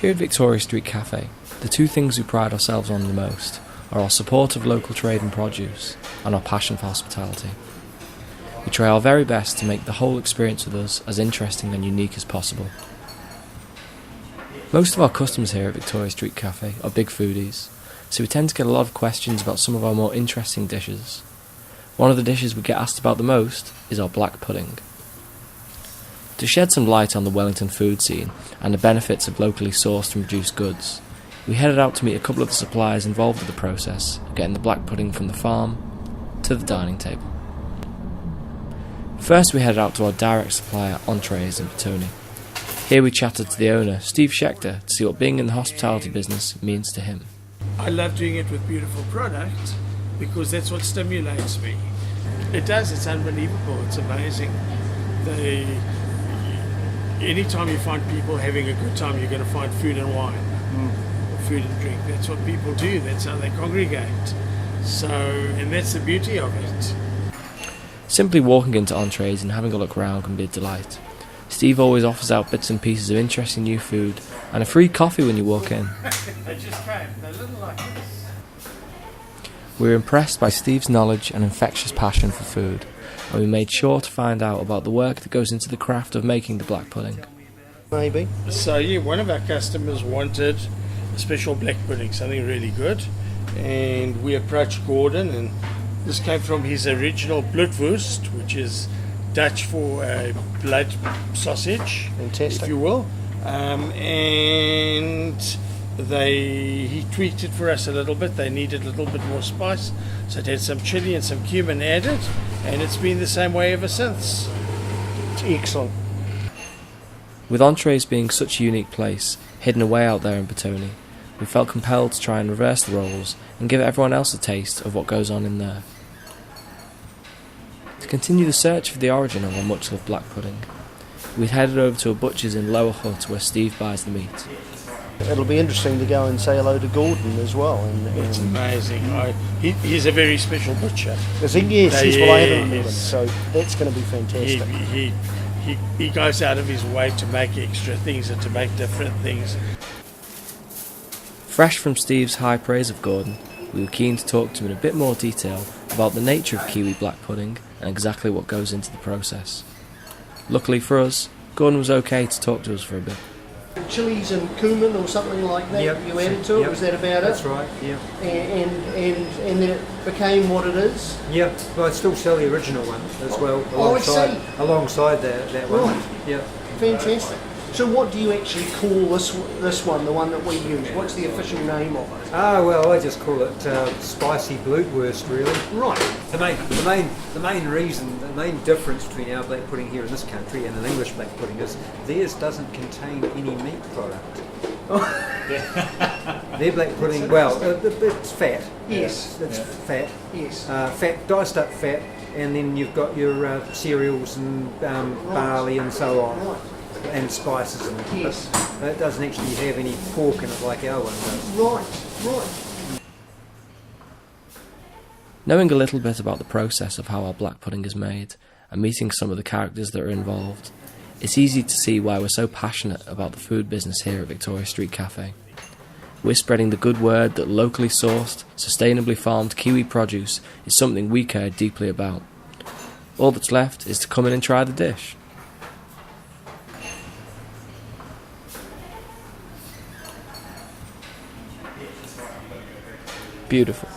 Here at Victoria Street Cafe, the two things we pride ourselves on the most are our support of local trade and produce and our passion for hospitality. We try our very best to make the whole experience with us as interesting and unique as possible. Most of our customers here at Victoria Street Cafe are big foodies, so we tend to get a lot of questions about some of our more interesting dishes. One of the dishes we get asked about the most is our black pudding. To shed some light on the Wellington food scene and the benefits of locally sourced and produced goods, we headed out to meet a couple of the suppliers involved with the process of getting the black pudding from the farm to the dining table. First we headed out to our direct supplier Entrees in Petone. Here we chatted to the owner, Steve Schechter, to see what being in the hospitality business means to him. I love doing it with beautiful product because that's what stimulates me. It does, it's unbelievable, it's amazing. Anytime you find people having a good time, you're going to find food and wine, or food and drink. That's what people do, that's how they congregate. So, and that's the beauty of it. Simply walking into Entrees and having a look around can be a delight. Steve always offers out bits and pieces of interesting new food and a free coffee when you walk in. They just came, they're little like this. We were impressed by Steve's knowledge and infectious passion for food, and we made sure to find out about the work that goes into the craft of making the black pudding. Maybe. So yeah, one of our customers wanted a special black pudding, something really good, and we approached Gordon, and this came from his original bloedwurst, which is Dutch for blood sausage, Fantastic. if you will, and he tweaked it for us a little bit. They needed a little bit more spice, so it had some chili and some cumin added, and it's been the same way ever since. Excellent. With Entrees being such a unique place, hidden away out there in Petone, we felt compelled to try and reverse the roles and give everyone else a taste of what goes on in there. To continue the search for the origin of our much-loved black pudding, we'd headed over to a butcher's in Lower Hutt where Steve buys the meat. It'll be interesting to go and say hello to Gordon as well. It's amazing. He's a very special butcher. Yes, well, I haven't met him, Yes. so that's going to be fantastic. He goes out of his way to make extra things and to make different things. Fresh from Steve's high praise of Gordon, we were keen to talk to him in a bit more detail about the nature of kiwi black pudding and exactly what goes into the process. Luckily for us, Gordon was okay to talk to us for a bit. Chilies and cumin or something like that you added to it, was that about That's it? right, yeah. And then it became what it is? Yeah, well, I still sell the original one as well, Oh, I see. alongside that one. Right. Yeah. Fantastic. So what do you actually call this one, the one that we use? What's the official name of it? Well, I just call it spicy bloedwurst, really. Right. The main reason, the main difference between our black pudding here in this country and an English black pudding is theirs doesn't contain any meat product. Their black pudding, well, it's fat. Yes. It's fat. Yes. Fat, diced up fat, and then you've got your cereals and barley and so on. Right. And spices and Yes. but it doesn't actually have any pork in it like our one does. Right. Knowing a little bit about the process of how our black pudding is made and meeting some of the characters that are involved, it's easy to see why we're so passionate about the food business here at Victoria Street Cafe. We're spreading the good word that locally sourced, sustainably farmed kiwi produce is something we care deeply about. All that's left is to come in and try the dish. Beautiful.